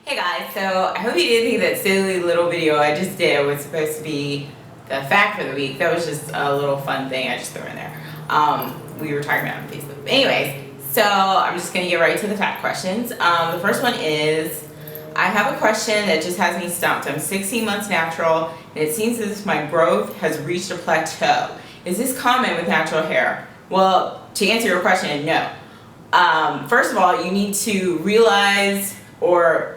Hey guys, so I hope you didn't think that silly little video I just did was supposed to be the fact for the week. That was just a little fun thing I just threw in there. We were talking about on Facebook. But anyways, so I'm just going to get right to the fact questions. The first one is, I have a question that just has me stumped. I'm 16 months natural, and it seems as if my growth has reached a plateau. Is this common with natural hair? Well, to answer your question, no. First of all, you need to realize or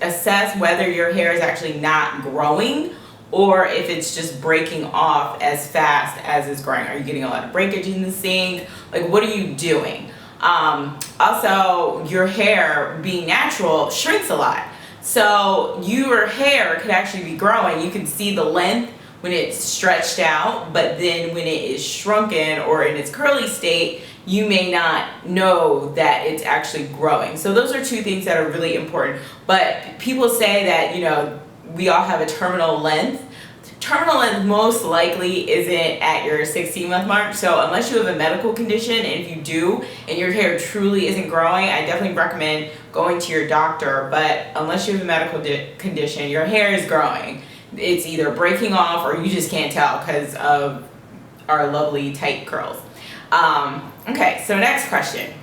assess whether your hair is actually not growing or if it's just breaking off as fast as it's growing. Are you getting a lot of breakage in the sink? Like, what are you doing? Also, your hair, being natural, shrinks a lot. So your hair could actually be growing. You can see the length when it's stretched out, but then when it is shrunken or in its curly state, you may not know that it's actually growing. So those are two things that are really important. But people say that, you know, we all have a terminal length. Terminal length most likely isn't at your 16-month mark. So unless you have a medical condition, and if you do, and your hair truly isn't growing, I definitely recommend going to your doctor. But unless you have a medical condition, your hair is growing. It's either breaking off or you just can't tell because of our lovely tight curls. Okay, so next question.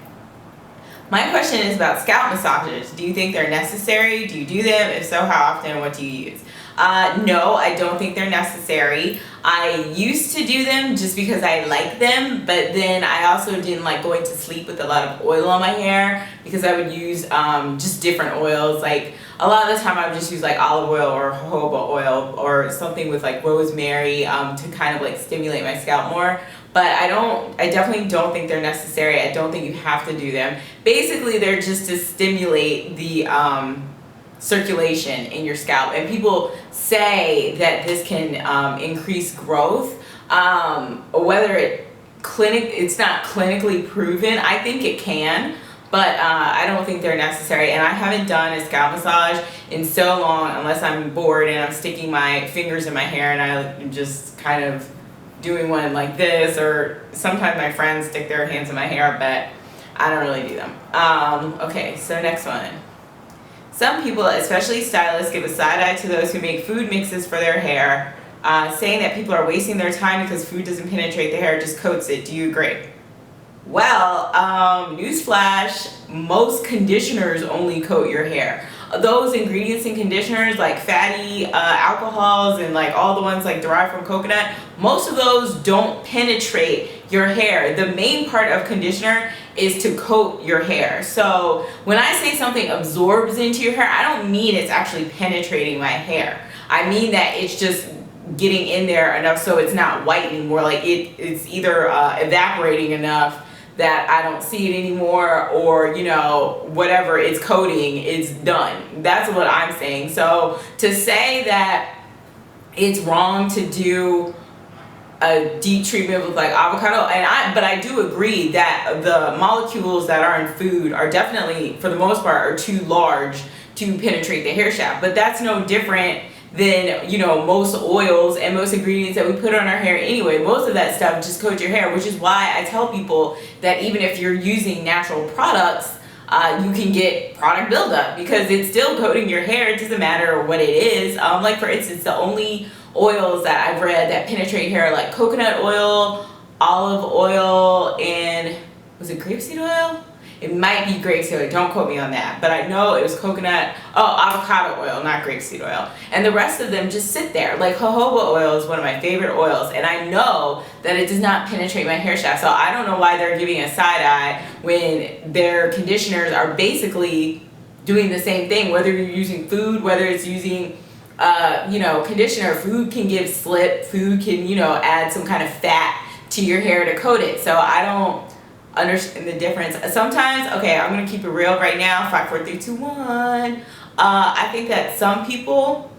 My question is about scalp massages. Do you think they're necessary? Do you do them? If so, how often? What do you use? No, I don't think they're necessary. I used to do them just because I like them, but then I also didn't like going to sleep with a lot of oil on my hair because I would use just different oils. Like a lot of the time I would just use like olive oil or jojoba oil or something with like rosemary to kind of like stimulate my scalp more. But I definitely don't think they're necessary. I don't think you have to do them. Basically, they're just to stimulate the circulation in your scalp. And people say that this can increase growth. Whether it's not clinically proven, I think it can. But I don't think they're necessary. And I haven't done a scalp massage in so long unless I'm bored and I'm sticking my fingers in my hair and I'm just kind of doing one like this, or sometimes my friends stick their hands in my hair, but I don't really do them. Okay, so next one. Some people, especially stylists, give a side eye to those who make food mixes for their hair, saying that people are wasting their time because food doesn't penetrate the hair, just coats it. Do you agree? Well, newsflash, most conditioners only coat your hair. Those ingredients in conditioners like fatty alcohols and like all the ones like derived from coconut, most of those don't penetrate your hair. The main part of conditioner is to coat your hair. So when I say something absorbs into your hair, I don't mean it's actually penetrating my hair. I mean that it's just getting in there enough so it's not whitening, more like it's either evaporating enough that I don't see it anymore, or you know, whatever it's coating, it's done. That's what I'm saying. So to say that it's wrong to do a deep treatment with like avocado, but I do agree that the molecules that are in food are definitely, for the most part, are too large to penetrate the hair shaft. But that's no different than, you know, most oils and most ingredients that we put on our hair anyway. Most of that stuff just coats your hair, which is why I tell people that even if you're using natural products, you can get product buildup because it's still coating your hair. It doesn't matter what it is. Like for instance, the only oils that I've read that penetrate hair are like coconut oil, olive oil, and was it grapeseed oil? It might be grapeseed oil, don't quote me on that, but I know it was avocado oil, not grapeseed oil. And the rest of them just sit there. Like jojoba oil is one of my favorite oils, and I know that it does not penetrate my hair shaft, so I don't know why they're giving a side eye when their conditioners are basically doing the same thing, whether you're using food, whether it's using conditioner. Food can give slip, food can, add some kind of fat to your hair to coat it. So I don't understand the difference. Sometimes, okay, I'm gonna keep it real right now. 5, 4, 3, 2, 1. I think that some people,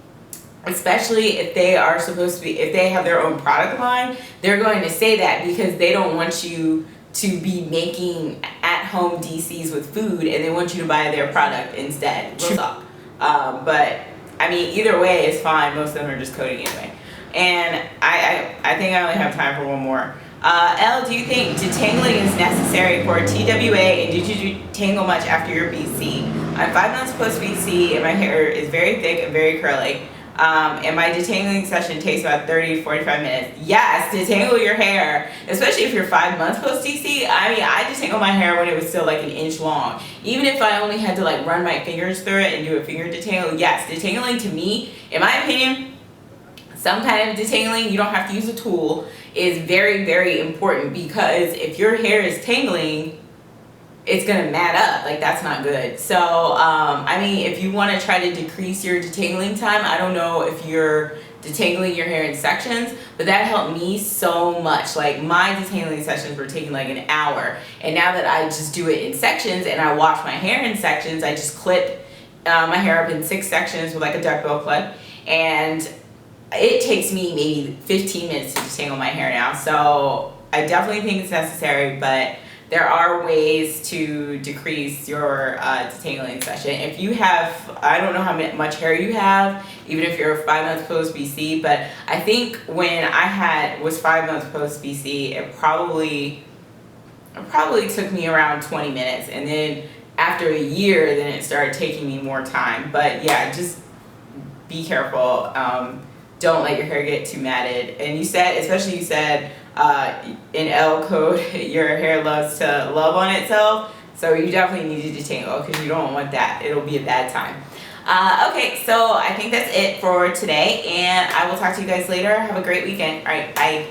especially if they are supposed to be, if they have their own product line, they're going to say that because they don't want you to be making at-home DCs with food, and they want you to buy their product instead. Real talk. But I mean, either way is fine. Most of them are just coating anyway. And I think I only have time for one more. Elle, do you think detangling is necessary for TWA, and did you detangle much after your BC? I'm 5 months post BC and my hair is very thick and very curly. And my detangling session takes about 30 to 45 minutes. Yes, detangle your hair, especially if you're 5 months post DC. I mean, I detangled my hair when it was still like an inch long. Even if I only had to like run my fingers through it and do a finger detangle. Yes, detangling to me, in my opinion, some kind of detangling, you don't have to use a tool, is very, very important, because if your hair is tangling, it's gonna mat up. Like, that's not good. So I mean, if you want to try to decrease your detangling time, I don't know if you're detangling your hair in sections, but that helped me so much. Like, my detangling sessions were taking like an hour, and now that I just do it in sections and I wash my hair in sections, I just clip my hair up in 6 sections with like a duckbill clip, and it takes me maybe 15 minutes to detangle my hair now. So I definitely think it's necessary, but there are ways to decrease your detangling session. If you have, I don't know how much hair you have, even if you're 5 months post BC, but I think when I was 5 months post BC, it probably took me around 20 minutes. And then after a year, then it started taking me more time. But yeah, just be careful. Don't let your hair get too matted. And you said, especially you said, in Elle code, your hair loves to love on itself, so you definitely need to detangle, because you don't want that. It'll be a bad time. Okay, so I think that's it for today, and I will talk to you guys later. Have a great weekend. All right, bye.